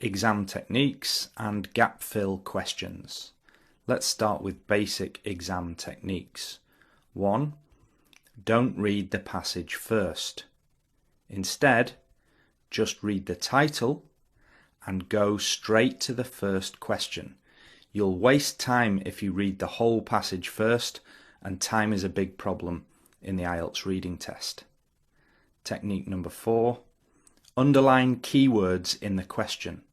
exam techniques and gap fill questions. Let's start with basic exam techniques. 1. Don't read the passage first. Instead, just read the title and go straight to the first question. You'll waste time if you read the whole passage first, and time is a big problem in the IELTS reading test. Technique number 4. Underline keywords in the question.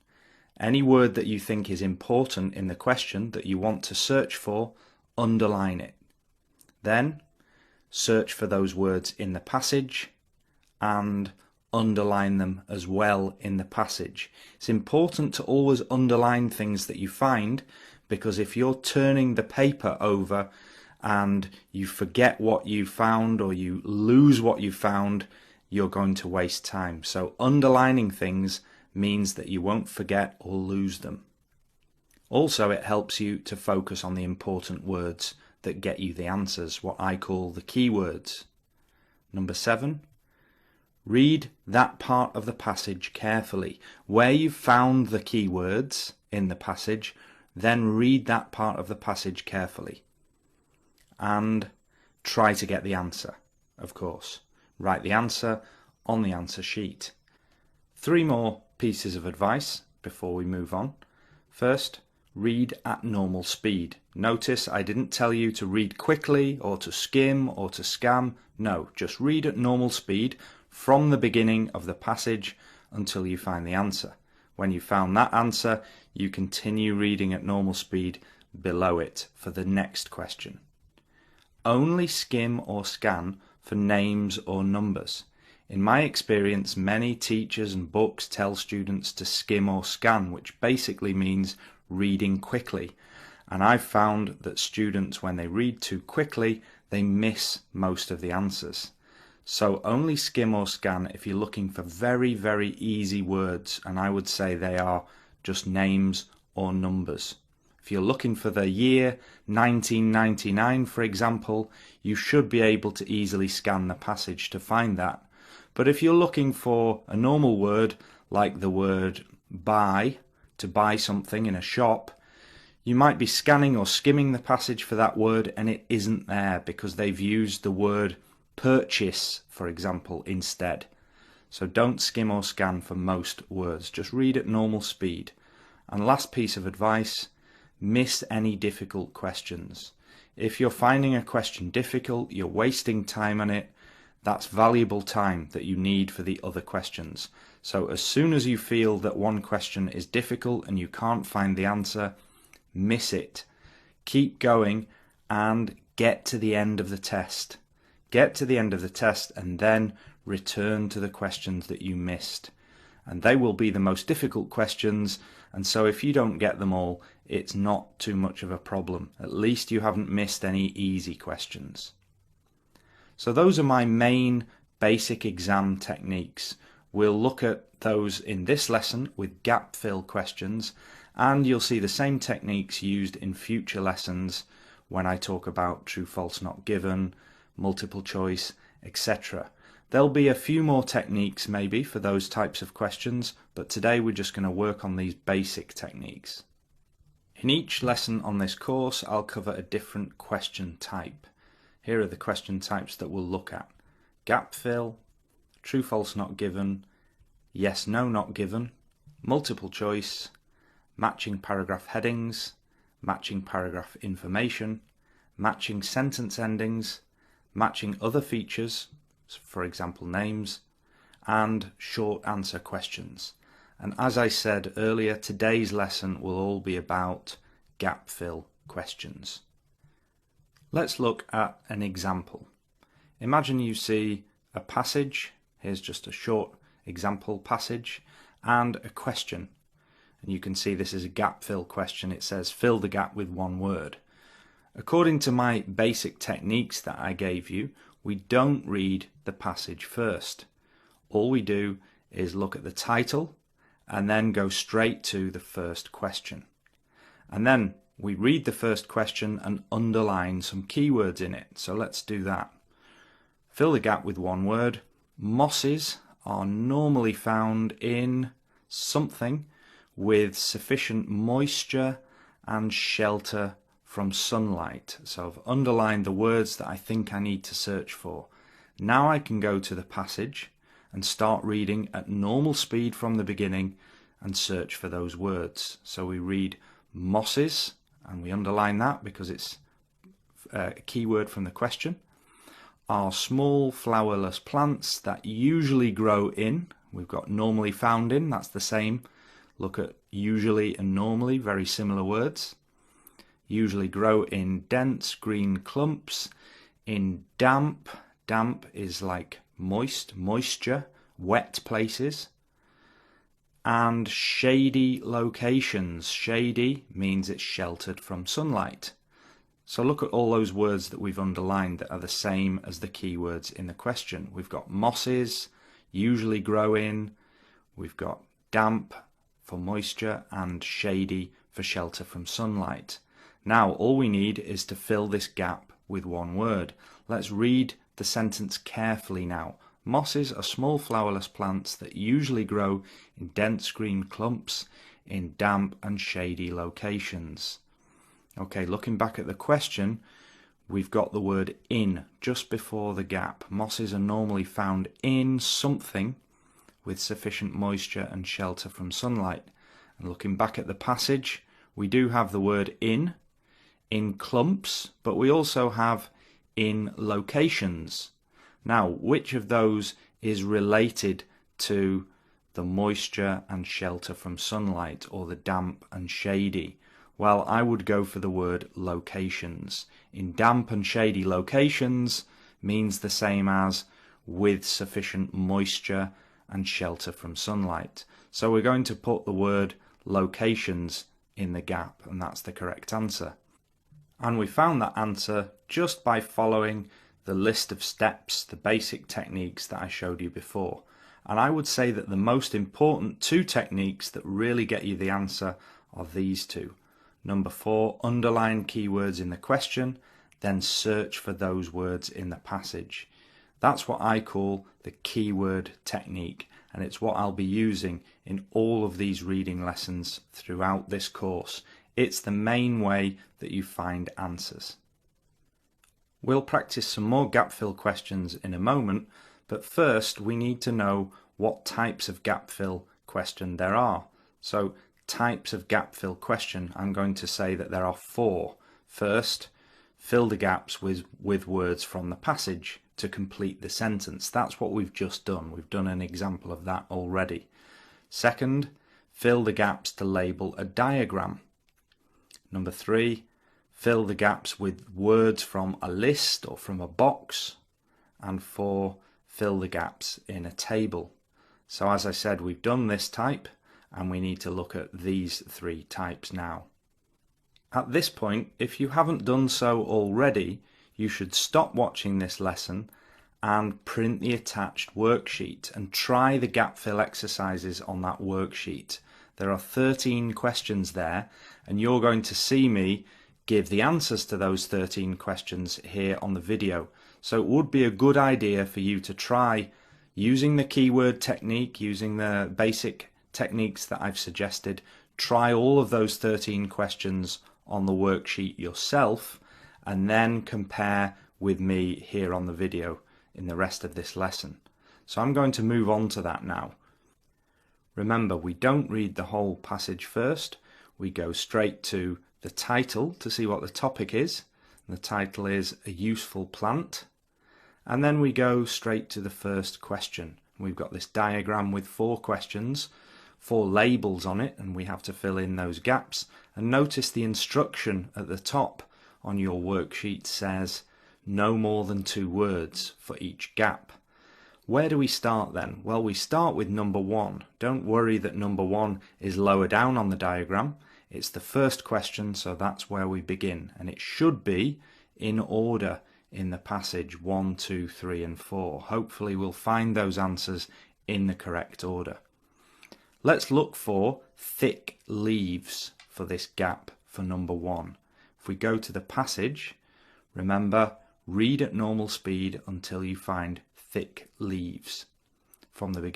Any word that you think is important in the question that you want to search for, underline it. Then, search for those words in the passage and underline them as well in the passage. It's important to always underline things that you find, because if you're turning the paper over and you forget what you found or you lose what you found, you're going to waste time. So underlining things means that you won't forget or lose them. Also, it helps you to focus on the important words that get you the answers, what I call the keywords. Number 7, read that part of the passage carefully. Where you've found the keywords in the passage, then read that part of the passage carefully. And try to get the answer, of course. Write the answer on the answer sheet. 3 more pieces of advice before we move on. First, read at normal speed. Notice I didn't tell you to read quickly or to skim or to scan. No, just read at normal speed from the beginning of the passage until you find the answer. When you found that answer, you continue reading at normal speed below it for the next question. Only skim or scan for names or numbers. In my experience, many teachers and books tell students to skim or scan, which basically means reading quickly. And I've found that students, when they read too quickly, they miss most of the answers. So only skim or scan if you're looking for very, very easy words, and I would say they are just names or numbers. If you're looking for the year 1999, for example, you should be able to easily scan the passage to find that. But if you're looking for a normal word, like the word buy, to buy something in a shop, you might be scanning or skimming the passage for that word and it isn't there because they've used the word purchase, for example, instead. So don't skim or scan for most words, just read at normal speed. And last piece of advice, miss any difficult questions. If you're finding a question difficult, you're wasting time on it, that's valuable time that you need for the other questions. So as soon as you feel that one question is difficult and you can't find the answer, miss it. Keep going and get to the end of the test. Get to the end of the test and then return to the questions that you missed. And they will be the most difficult questions, and so if you don't get them all, it's not too much of a problem. At least you haven't missed any easy questions. So those are my main basic exam techniques. We'll look at those in this lesson with gap fill questions, and you'll see the same techniques used in future lessons when I talk about true, false, not given, multiple choice, etc. There'll be a few more techniques maybe for those types of questions, but today we're just going to work on these basic techniques. In each lesson on this course, I'll cover a different question type. Here are the question types that we'll look at: gap fill, true, false, not given, yes, no, not given, multiple choice, matching paragraph headings, matching paragraph information, matching sentence endings, matching other features, for example names, and short answer questions. And as I said earlier, today's lesson will all be about gap fill questions. Let's look at an example. Imagine you see a passage, here's just a short example passage, and a question. And you can see this is a gap fill question. It says fill the gap with one word. According to my basic techniques that I gave you, we don't read the passage first. All we do is look at the title and then go straight to the first question. And then we read the first question and underline some keywords in it. So let's do that. Fill the gap with one word. Mosses are normally found in something with sufficient moisture and shelter from sunlight. So I've underlined the words that I think I need to search for. Now I can go to the passage and start reading at normal speed from the beginning and search for those words. So we read mosses, and we underline that because it's a keyword from the question, are small flowerless plants that usually grow in. We've got normally found in, that's the same. Look at usually and normally, very similar words. Usually grow in dense green clumps, in damp. Damp is like moisture, wet places. And shady locations. Shady means it's sheltered from sunlight. So look at all those words that we've underlined that are the same as the keywords in the question. We've got mosses, usually grow in. We've got damp for moisture and shady for shelter from sunlight. Now all we need is to fill this gap with one word. Let's read the sentence carefully now. Mosses are small flowerless plants that usually grow in dense green clumps in damp and shady locations. Okay, looking back at the question, we've got the word in just before the gap. Mosses are normally found in something with sufficient moisture and shelter from sunlight. And looking back at the passage, we do have the word in clumps, but we also have in locations. Now, which of those is related to the moisture and shelter from sunlight, or the damp and shady? Well, I would go for the word locations. In damp and shady locations means the same as with sufficient moisture and shelter from sunlight. So we're going to put the word locations in the gap, and that's the correct answer. And we found that answer just by following the list of steps, the basic techniques that I showed you before. And I would say that the most important two techniques that really get you the answer are these two. Number 4, underline keywords in the question, then search for those words in the passage. That's what I call the keyword technique, and it's what I'll be using in all of these reading lessons throughout this course. It's the main way that you find answers. We'll practice some more gap fill questions in a moment, but first we need to know what types of gap fill question there are. So types of gap fill question, I'm going to say that there are 4. First, fill the gaps with words from the passage to complete the sentence. That's what we've just done. We've done an example of that already. Second, fill the gaps to label a diagram. Number 3, fill the gaps with words from a list or from a box. And 4, fill the gaps in a table. So as I said, we've done this type, and we need to look at these 3 types now. At this point, if you haven't done so already, you should stop watching this lesson and print the attached worksheet and try the gap fill exercises on that worksheet. There are 13 questions there, and you're going to see me give the answers to those 13 questions here on the video. So it would be a good idea for you to try using the keyword technique, using the basic techniques that I've suggested. Try all of those 13 questions on the worksheet yourself, and then compare with me here on the video in the rest of this lesson. So I'm going to move on to that now. Remember, we don't read the whole passage first. We go straight to the title to see what the topic is. The title is A Useful Plant. And then we go straight to the first question. We've got this diagram with 4 questions, 4 labels on it, and we have to fill in those gaps. And notice the instruction at the top on your worksheet says no more than 2 words for each gap. Where do we start then? Well, we start with number 1. Don't worry that number 1 is lower down on the diagram. It's the first question, so that's where we begin. And it should be in order in the passage 1, 2, 3 and 4. Hopefully we'll find those answers in the correct order. Let's look for thick leaves for this gap for number 1. If we go to the passage, remember, read at normal speed until you find thick leaves from the beginning.